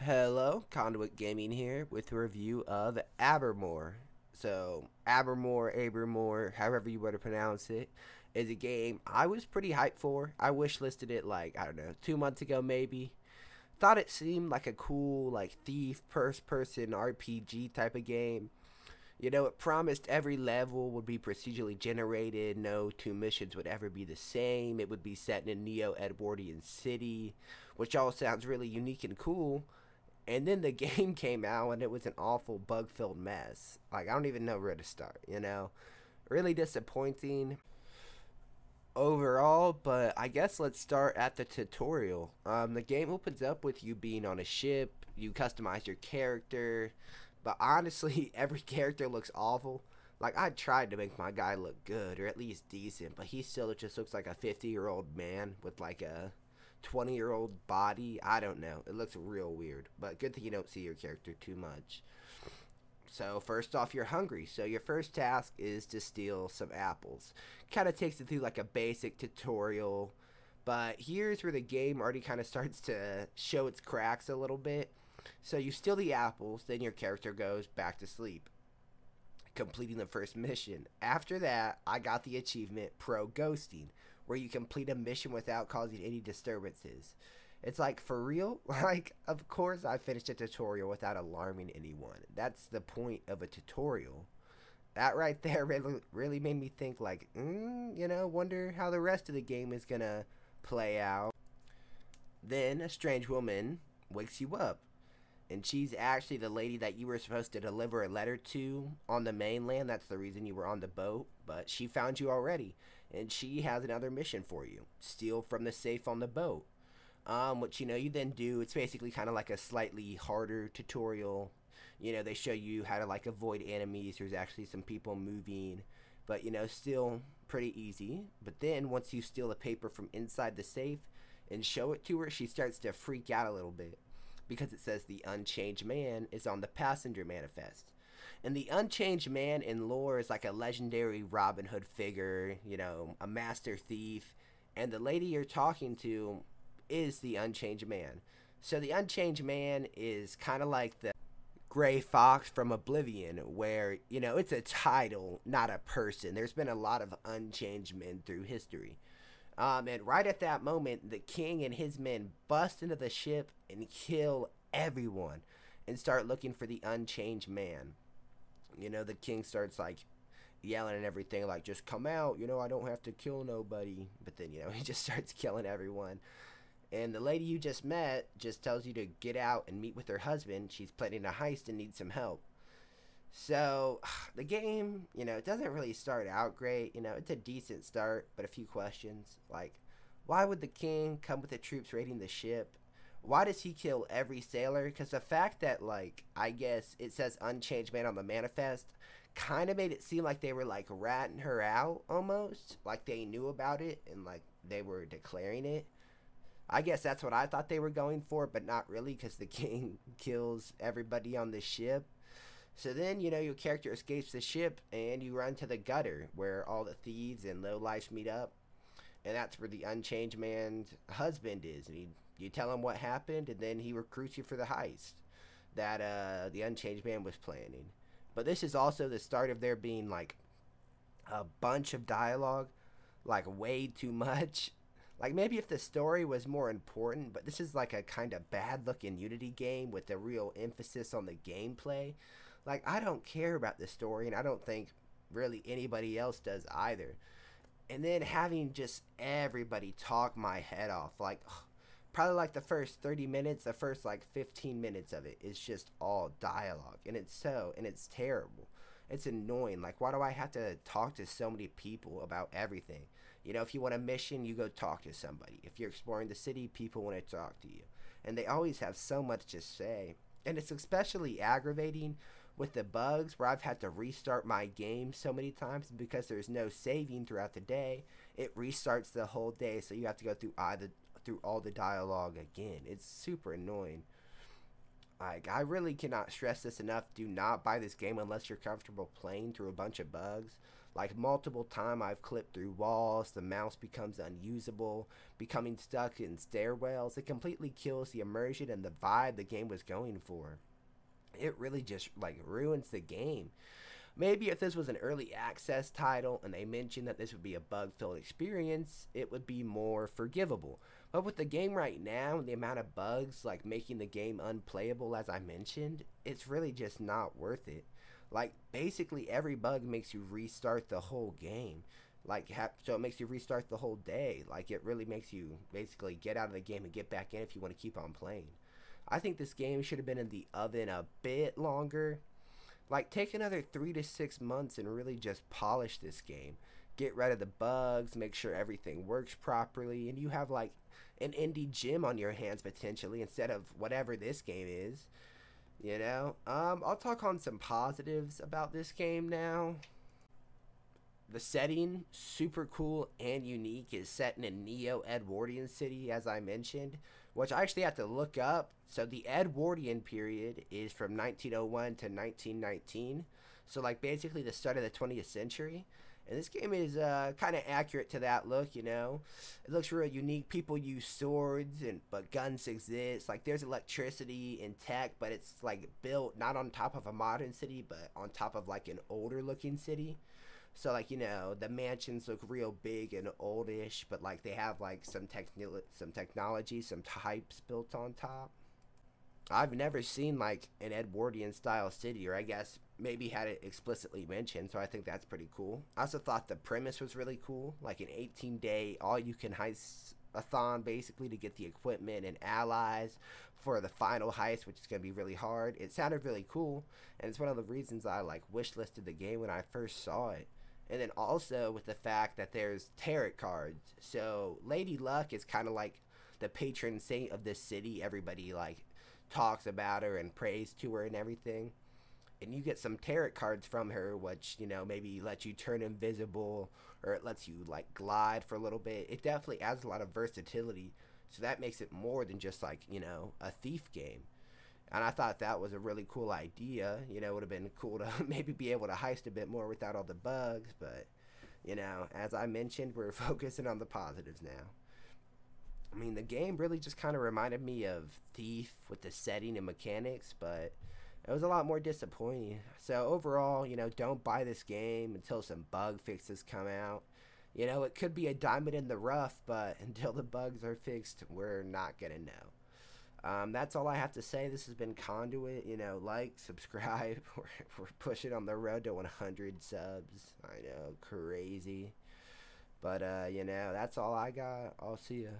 Hello, Conduit Gaming here with a review of Abermore. So, Abermore, however you want to pronounce it, is a game I was pretty hyped for. I wish listed it like, I don't know, 2 months ago maybe. Thought it seemed like a cool, like, thief, first person RPG type of game. It promised every level would be procedurally generated, no two missions would ever be the same, it would be set in a Neo Edwardian city, which all sounds really unique and cool. And then the game came out and it was an awful bug filled mess. Like, I don't even know where to start. Really disappointing overall, but I guess let's start at the tutorial. The game opens up with you being on a ship, you customize your character, but honestly, every character looks awful. Like, I tried to make my guy look good or at least decent, but he still just looks like a 50-year-old man with like a 20-year-old body. I don't know. It looks real weird, but good thing you don't see your character too much. So first off, you're hungry. So your first task is to steal some apples. Kind of takes you through like a basic tutorial, but here's where the game already kind of starts to show its cracks a little bit. So you steal the apples, then your character goes back to sleep, completing the first mission. After that, I got the achievement Pro Ghosting, where you complete a mission without causing any disturbances. It's like, for real? Like, of course I finished a tutorial without alarming anyone. That's the point of a tutorial. That right there really made me think, like, wonder how the rest of the game is gonna play out. Then a strange woman wakes you up, and she's actually the lady that you were supposed to deliver a letter to on the mainland. That's the reason you were on the boat, but she found you already, and she has another mission for you: steal from the safe on the boat. Which you then do. It's basically kind of like a slightly harder tutorial. They show you how to like avoid enemies. There's actually some people moving, but still pretty easy. But then once you steal the paper from inside the safe and show it to her, she starts to freak out a little bit because it says the Unchanged Man is on the passenger manifest. And the Unchanged Man in lore is like a legendary Robin Hood figure, a master thief. And the lady you're talking to is the Unchanged Man. So the Unchanged Man is kind of like the Gray Fox from Oblivion, where, it's a title, not a person. There's been a lot of Unchanged Men through history. And right at that moment, the king and his men bust into the ship and kill everyone and start looking for the Unchanged Man. The king starts like yelling and everything, like, just come out, I don't have to kill nobody. But then, he just starts killing everyone. And the lady you just met just tells you to get out and meet with her husband. She's planning a heist and needs some help. So, the game, it doesn't really start out great. It's a decent start, but a few questions. Like, why would the king come with the troops raiding the ship? Why does he kill every sailor? Because the fact that, like, I guess it says Unchanged Man on the manifest kind of made it seem like they were, like, ratting her out almost. Like, they knew about it and, like, they were declaring it. I guess that's what I thought they were going for, but not really, because the king kills everybody on the ship. So then, your character escapes the ship and you run to the gutter where all the thieves and lowlifes meet up. And that's where the Unchanged Man's husband is. And you tell him what happened, and then he recruits you for the heist that the Unchanged Man was planning. But this is also the start of there being, like, a bunch of dialogue, like, way too much. Like, maybe if the story was more important, but this is like a kind of bad looking Unity game with a real emphasis on the gameplay. Like, I don't care about the story, and I don't think really anybody else does either. And then having just everybody talk my head off, like, probably like the first 30 minutes, the first like 15 minutes of it is just all dialogue. And it's terrible. It's annoying. Like, why do I have to talk to so many people about everything? If you want a mission, you go talk to somebody. If you're exploring the city, people want to talk to you. And they always have so much to say. And it's especially aggravating with the bugs where I've had to restart my game so many times because there's no saving throughout the day. It restarts the whole day, so you have to go through all the dialogue again. It's super annoying. Like, I really cannot stress this enough. Do not buy this game unless you're comfortable playing through a bunch of bugs. Like multiple time I've clipped through walls, the mouse becomes unusable, becoming stuck in stairwells. It completely kills the immersion and the vibe the game was going for. It really just like ruins the game. Maybe if this was an early access title and they mentioned that this would be a bug filled experience, it would be more forgivable. But with the game right now and the amount of bugs like making the game unplayable, as I mentioned, it's really just not worth it. Like basically every bug makes you restart the whole game. So it makes you restart the whole day. Like it really makes you basically get out of the game and get back in if you want to keep on playing. I think this game should have been in the oven a bit longer. Like take another 3 to 6 months and really just polish this game. Get rid of the bugs, make sure everything works properly, and you have like an indie gem on your hands potentially instead of whatever this game is. I'll talk on some positives about this game now. The setting, super cool and unique, is set in a neo-Edwardian city, as I mentioned, which I actually have to look up. So the Edwardian period is from 1901 to 1919. So like basically the start of the 20th century. And this game is kind of accurate to that look, you know. It looks real unique. People use swords, but guns exist. Like there's electricity and tech, but it's like built not on top of a modern city, but on top of like an older looking city. So like the mansions look real big and oldish, but like they have like some technology, some types built on top. I've never seen like an Edwardian style city, or I guess maybe had it explicitly mentioned, so I think that's pretty cool. I also thought the premise was really cool, like an 18-day all-you-can heist-a-thon basically to get the equipment and allies for the final heist, which is going to be really hard. It sounded really cool, and it's one of the reasons I like wishlisted the game when I first saw it. And then also with the fact that there's tarot cards. So Lady Luck is kind of like the patron saint of this city. Everybody like talks about her and prays to her and everything. And you get some tarot cards from her, which, maybe lets you turn invisible, or it lets you like glide for a little bit. It definitely adds a lot of versatility. So that makes it more than just like, a thief game. And I thought that was a really cool idea. It would have been cool to maybe be able to heist a bit more without all the bugs. But, as I mentioned, we're focusing on the positives now. I mean, the game really just kind of reminded me of Thief with the setting and mechanics, but it was a lot more disappointing. So overall, don't buy this game until some bug fixes come out. It could be a diamond in the rough, but until the bugs are fixed, we're not going to know. That's all I have to say. This has been Conduit. Like, subscribe. We're pushing on the road to 100 subs. I know, crazy. But, that's all I got. I'll see ya.